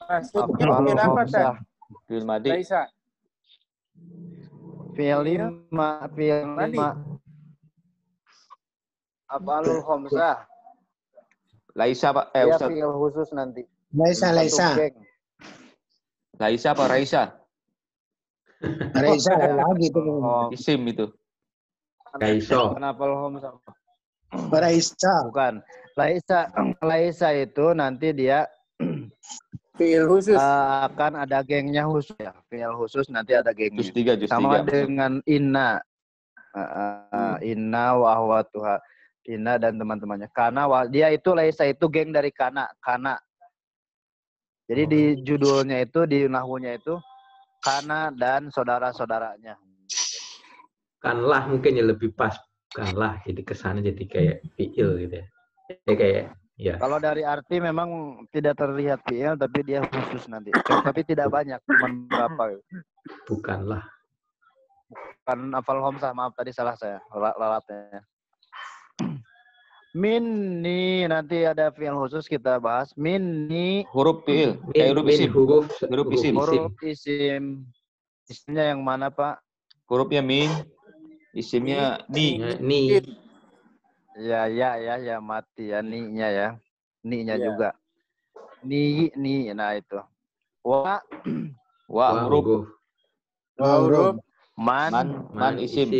Fiil apa tah? Fiil madi. Laisa. Fiil 5. Af'alul khamsah. Laisa Pak. Ustaz. Fiil khusus nanti. Laisa. Laisa apa Raisa? Raisa lagi itu. Isim itu. Kaiso. Kenapa khamsah? Raisa. Bukan. Laisa itu nanti dia fiil khusus. Akan ada gengnya khusus ya. Fiil khusus nanti ada gengnya. Juz 3. Sama dengan inna. Inna wa ahwatuha. Inna dan teman-temannya. Karena dia itu Laisa itu geng dari kana. Jadi di judulnya itu, di nahwunya itu kana dan saudara-saudaranya. Kanlah mungkin ya lebih pas. Kanlah jadi kesana jadi kayak fiil gitu ya. Kayak ya. Kalau dari arti memang tidak terlihat fiil tapi dia khusus nanti. Tapi tidak banyak, cuma berapa gitu. Bukanlah. Bukan hafal khamsah, maaf tadi salah saya. Lalatnya. Minni, nanti ada fi'il khusus kita bahas. Minni. Huruf fi'il. Huruf isim. Huruf isim. Huruf isim. Isimnya yang mana, Pak? Hurufnya min. Isimnya ni. Ni. Ya, mati ya, ni-nya ya. Ni-nya juga. Ni, nah itu. Wa Huruf. Huruf. Man isim.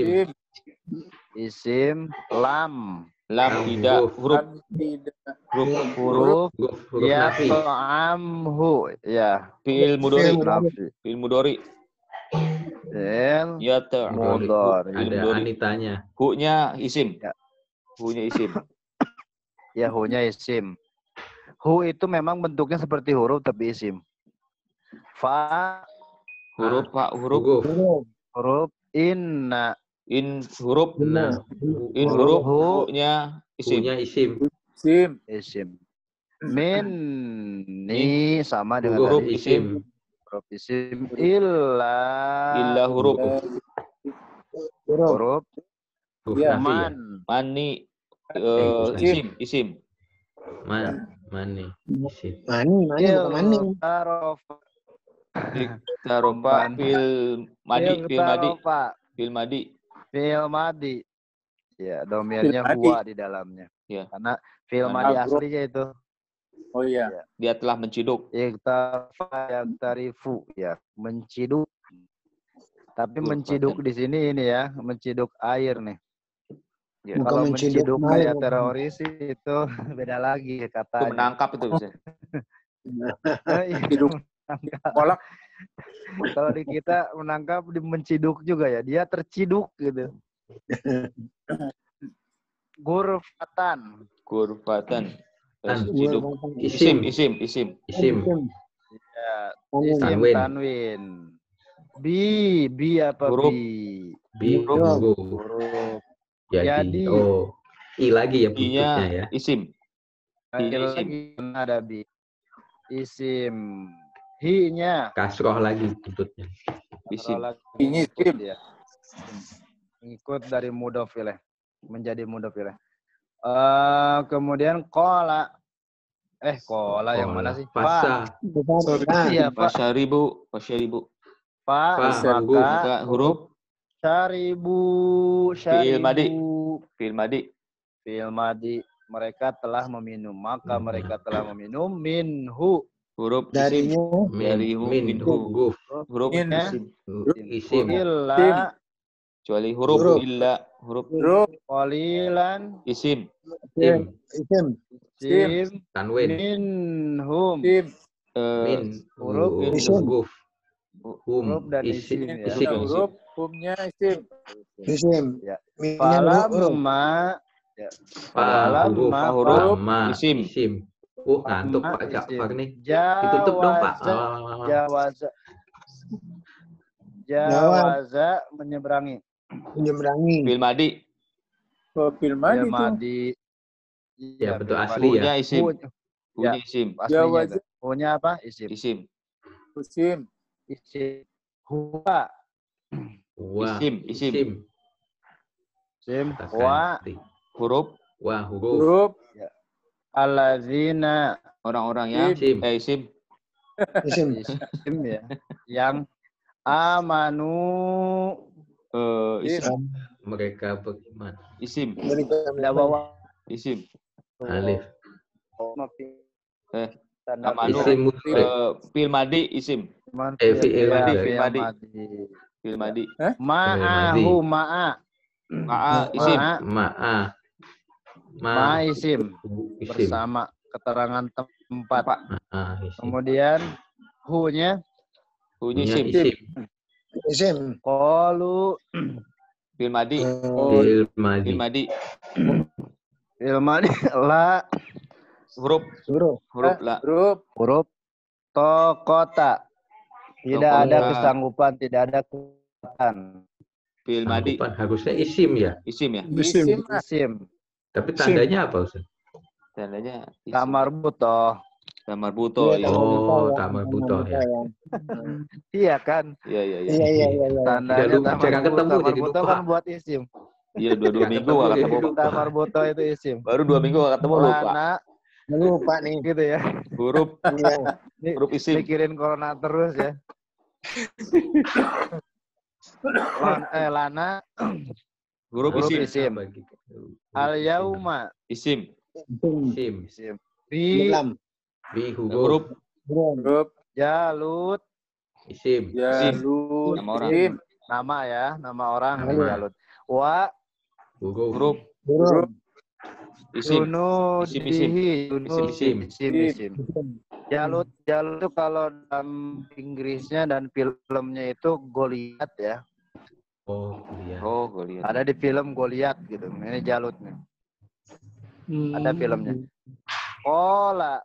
Isim. Lam tidak. Huruf ya nafi. ta'amhu ya. Fi'il mudhari. Nafi. Fi'il mudhari. Ya Mudhari. Ada anitanya. Hu-nya isim. Ya. Hu-nya isim. Ya, hu-nya isim. Hu itu memang bentuknya seperti huruf tapi isim. Fa Huruf huruf inna. Huruf hu-nya isim. Isim. Min ni sama dengan huruf tadi. isim. Huruf isim. Illa Huruf. Man isim. Mani. Isim. Mani. Tarofa fil madi. Ya, domirnya huwa di dalamnya. Ya. Karena fil madi aslinya itu. Oh iya. Dia telah menciduk. Yaktarifu ya, menciduk. Tapi menciduk di sini ini ya, menciduk air nih. Ya, kalau menciduk kayak teroris itu beda lagi katanya. Itu menangkap itu bisa. Hidup. Kolak. Kalau di kita menangkap menciduk juga ya, dia terciduk gitu. Gurfatan. Terciduk. Isim. Ya, isim tanwin. Bi apa huruf. Huruf. Jadi. I lagi ya bentuknya ya. Isim. Lagi ada bi. Isim. Hi-nya. Kasroh lagi bentuknya. Isim. Ini isim. Ya. Ikut dari mudhof ilaih menjadi mudhof ilaih. Kemudian qala. Qala yang mana sih? Fasa. Iya, Pak. Fasyaribu. Maka huruf syaribu. Fi'il madi. Mereka telah meminum. Maka mereka telah meminum minhu. Huruf Darinya. Minhu. Huruf Isim. Illa. Kecuali huruf illa. Huruf qalilan. Isim. Tanwin. Minhum. Huruf huruf dan isim ya. Huruf humnya isim. Ya. Falamma. Huruf isim. Ngantuk Pak Ja'far nih. Ditutup dong Pak. Jawaza menyeberangi. Fil madi. Fil madi. Ya betul asli ya. Punya isim. Aslinya itu. Punya apa? Isim. Huwa. Isim. Wa. Huruf. Ya. Allazina. Orang-orang yang isim. Isim ya. Yang amanu. Isim. Mereka beriman. Isim. Tidak bawa Isim. Alif. Amanu. Isim Fil madi isim. Fi'il madi. Ma'ahu ma'a. Isim. Ma isim. Bersama keterangan tempat. Kemudian hu-nya isim. Qalu Fil madi. La. Huruf la. Huruf tokota. Tidak ada kesanggupan, tidak ada kekuatan. Fil madi. Harusnya isim ya. Isim. Tapi tandanya apa Ustaz? Tandanya Tamar buto. Oh, tamar buto ya. Iya kan? Iya. Tandanya Jarang ketemu tamar jadi buto lupa. kan buat isim. Iya, 2 minggu gak ketemu. Tamar buto itu isim. Baru 2 minggu gak ketemu lupa. Lana Lupa nih. gitu ya. Huruf Iya. huruf isim. Mikirin corona terus ya. Lana Huruf huruf isim. isim. Al yauma Isim. isim. Bi Dalam. Bi Huruf Huruf Jalut isim. Jalut. Nama orang. Isim. nama ya, nama orang Nama. Jalut. Wa Huruf Huruf. isim. Junudihi Isim. isim. Jalut itu kalau dalam Inggrisnya dan filmnya itu Goliat ya. Oh, iya. Oh, gue lihat. Ada di film Goliat gitu. Ini Jalut nih. Ada filmnya. Kola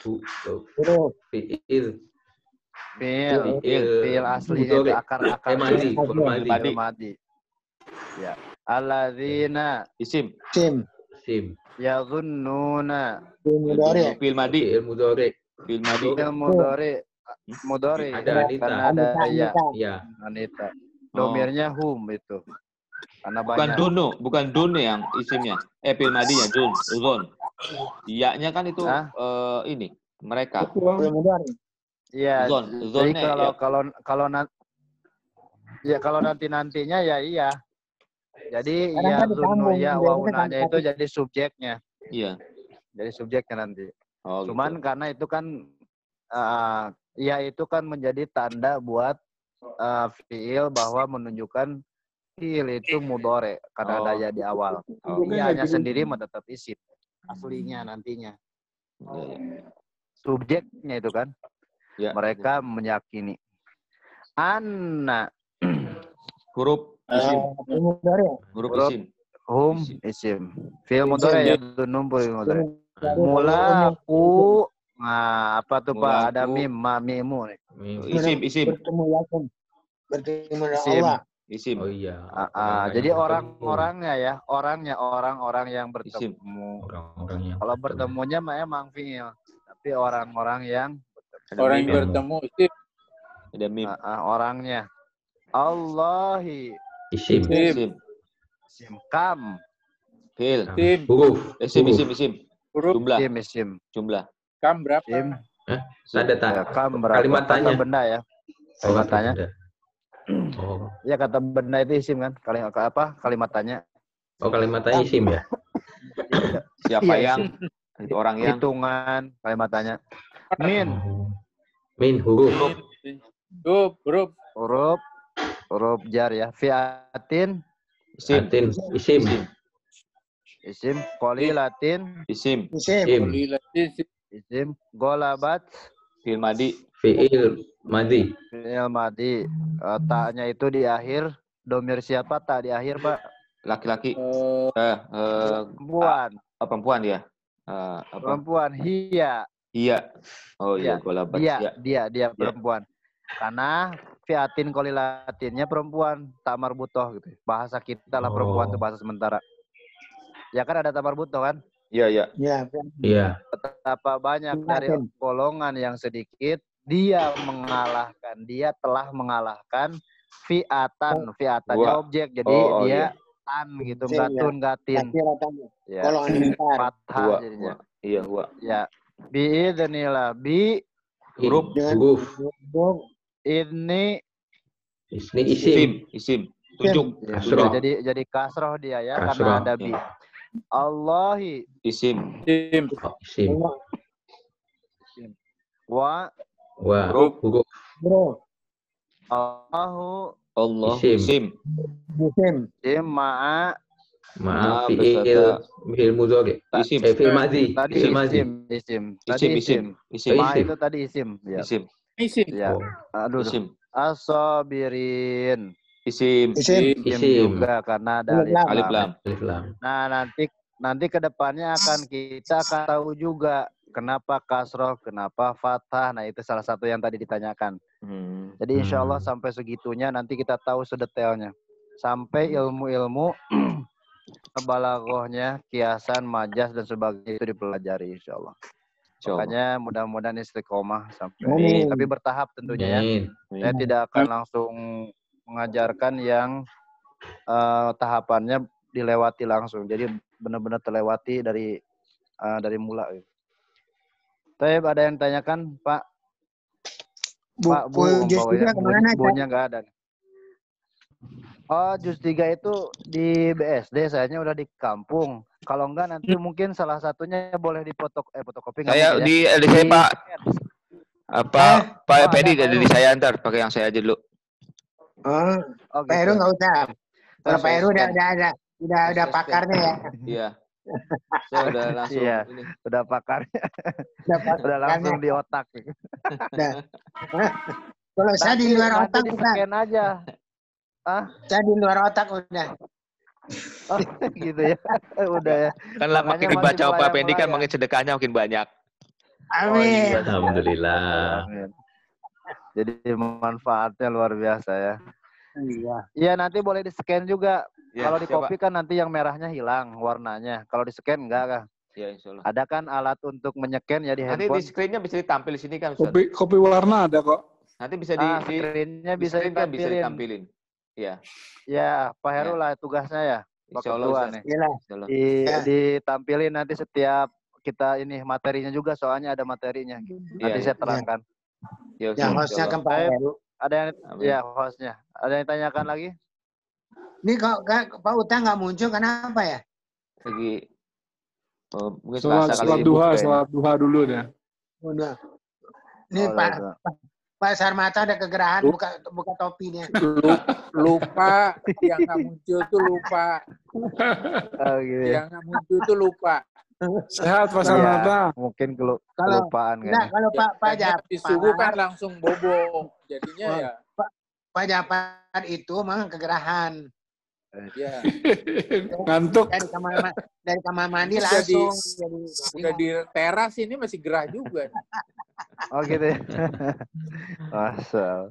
Huruf. Fiil. Fil aslinya itu akar-akar Madi. Fil madi. Ya. Alladzina Isim. Isim. Isim. yazunnuna Mudhari. Fi'il madi. Fiil mudhari. Fi'il madi. fil mudhari Ada Anita. karena ada ya Iya. Anita. Domirnya hum itu. Karena Bukan banyak. bukan dun yang isimnya. Fi'il madinya dun, uzon. Iya-nya kan itu ini mereka. Mudhari. Iya. Jadi Zonnya kalau nantinya ya iya. Jadi Kadang ya kan ditambung, ya biasanya wawunanya kan itu jadi subjeknya. Iya. Jadi subjeknya nanti. Oh, Cuman gitu. karena itu kan ya itu kan menjadi tanda buat fiil bahwa menunjukkan fiil itu mudhari karena ada ya di awal. Iya-nya sendiri mah tetap isim aslinya nantinya. Iya. Subjeknya itu kan. Ya. Mereka meyakini. Anna Huruf isim. Mudhari. Huruf isim. hum isim. Fiil mudhari ya numpul mudhari. Mulaku. Nah, apa tuh Pak? Ada mim, mimu nih. Isim. Bertemu yakin. Bertemu Isim. Allah. Isim. Oh iya. Jadi orang-orangnya ya, orang-orang yang bertemu. Orang-orangnya. Kalau bertemunya mah emang fiil, tapi orang-orang yang Orang yang bertemu isim. Ada mim. orangnya. Allahi Isim. Isim. isim kam Fi'il. Isim. Huruf. Isim. Huruf. Jumlah. isim Jumlah. Kam berapa? isim Tanda ya, kam berapa kalimat kata tanya. benda ya. Oh, Kalimat tanya. Oh. Ya kata benda itu isim kan. Kalimat tanya. Oh, kalimat tanya isim ya. Siapa Iya, yang itu orang yang hitungan kalimat tanya. Min Min huruf. huruf jar ya. Fiatin isim. Latin isim. isim qalilatin Isim. Isim. isim golabat Fi'il madi. Fiil madi. fi'il madi. Taknya itu di akhir. Domir siapa tak di akhir, Pak? Laki-laki. Perempuan. Perempuan ya. Perempuan. Hiya. Iya. Oh iya, golabat. Dia perempuan. Karena fiatin qalilatinnya perempuan, tak marbutoh gitu. Bahasa kita lah perempuan itu bahasa sementara. Ya kan ada tak marbutoh kan? Iya. Iya. Betapa banyak dari golongan yang sedikit dia telah mengalahkan fiatannya objek. Jadi dia tan gitu, enggak tin. Ya. Fathah jadinya. Iya, huwa. Ya. Biidznillah Huruf ini isim. Tunjuk. Kasroh. Jadi kasroh dia ya Kasroh. karena ada bi. Allahi Isim. Isim. wa Huruf. Allahu Allah. Isim. ma'a Maaf, fiil mudhari. Isim. Fiil madi. tadi Fiil madi. isim. Isim. Ma itu tadi isim. Ya. Isim. Ya. Aduh. Isim. As-sabirin. Isim. Juga karena ada Alif lam. Nah, nanti ke depannya kita akan tahu juga kenapa kasroh, kenapa fathah. Nah, itu salah satu yang tadi ditanyakan. Jadi insya Allah sampai segitunya nanti kita tahu sedetailnya. Sampai ilmu-ilmu balaghahnya, kiasan, majaz dan sebagainya itu dipelajari insya Allah. Makanya mudah-mudahan istiqomah sampai. Tapi bertahap tentunya ya. Saya tidak akan langsung mengajarkan yang tahapannya dilewati langsung. Jadi benar-benar terlewati dari mula. Tapi ada yang tanyakan, Pak? Pak, Bu, Bu-nya nggak ada. Oh, juz 3 itu di BSD, sayanya udah di kampung. Kalau enggak nanti mungkin salah satunya boleh fotokopi. Saya di LDC Pak. Pak Pedi dari saya antar, pakai yang saya aja dulu. Pak Heru nggak usah. Kalau Pak Heru udah pakarnya ya. Iya. Saya udah langsung ini. Udah pakarnya. Udah langsung di otak. Kalau saya di luar otak bukan aja. Saya di luar otak udah. Oh, gitu ya. Udah ya. Kan lah makin dibaca Pak Pendi kan makin sedekahnya makin banyak. Amin. Alhamdulillah. Amin. Jadi manfaatnya luar biasa ya. Iya. Iya, nanti boleh di-scan juga. Ya, kalau di copy kan nanti yang merahnya hilang warnanya. Kalau di-scan enggak kan? Ya, insya Allah. Ada kan alat untuk menye-scan ya di handphone. Nanti di screen-nya bisa ditampil di sini kan, Ustaz? Kopi warna ada kok. Nanti bisa screen-nya bisa ditampilin. Iya. Ya, Pak Heru lah tugasnya ya. Insya Allah, nih. Ditampilin nanti setiap kita ini materinya juga, soalnya ada materinya. Nanti saya terangkan. Ya, hostnya kan Pak Heru. Ada yang hostnya. Ada yang tanyakan lagi? Ini kok Pak Uta nggak muncul, kenapa ya? Lagi mungkin sholat duha dulu deh. Udah. Ini Pak Sarmata ada kegerahan buka topinya. Lupa yang nggak muncul tuh lupa. Gitu. Yang nggak muncul tuh lupa. Sehat Pak Sarmata. Mungkin kelupaan kan. Kalau Pak Japar disuguh kan langsung bobo. Jadinya ya. Pak Japar itu memang kegerahan. Ya. Ngantuk. Dari kamar mandi langsung. Udah di teras ini masih gerah juga. Oh gitu ya. Masya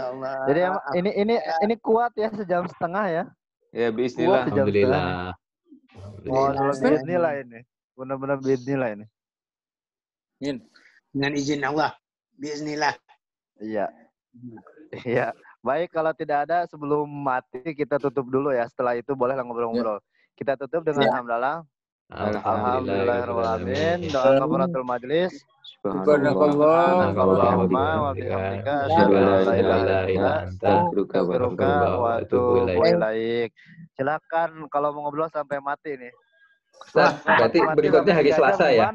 Allah. Jadi ini kuat ya, sejam setengah ya. Ya, bismillah. Alhamdulillah. Oh, bismillah ini. Benar-benar bismillah ini. Dengan izin Allah. Bismillah. Iya. Iya. Baik, kalau tidak ada sebelum mati kita tutup dulu ya. Setelah itu boleh ngobrol-ngobrol. Kita tutup dengan hamdalah. Alhamdulillahirrahmanirrahim. Doa kafaratul majelis. Subhanallah wa bihamdika asyhadu an la ilaha illa anta astaghfiruka wa atubu ilaik. Silakan kalau mau ngobrol sampai mati nih. Berarti berikutnya hari Selasa ya.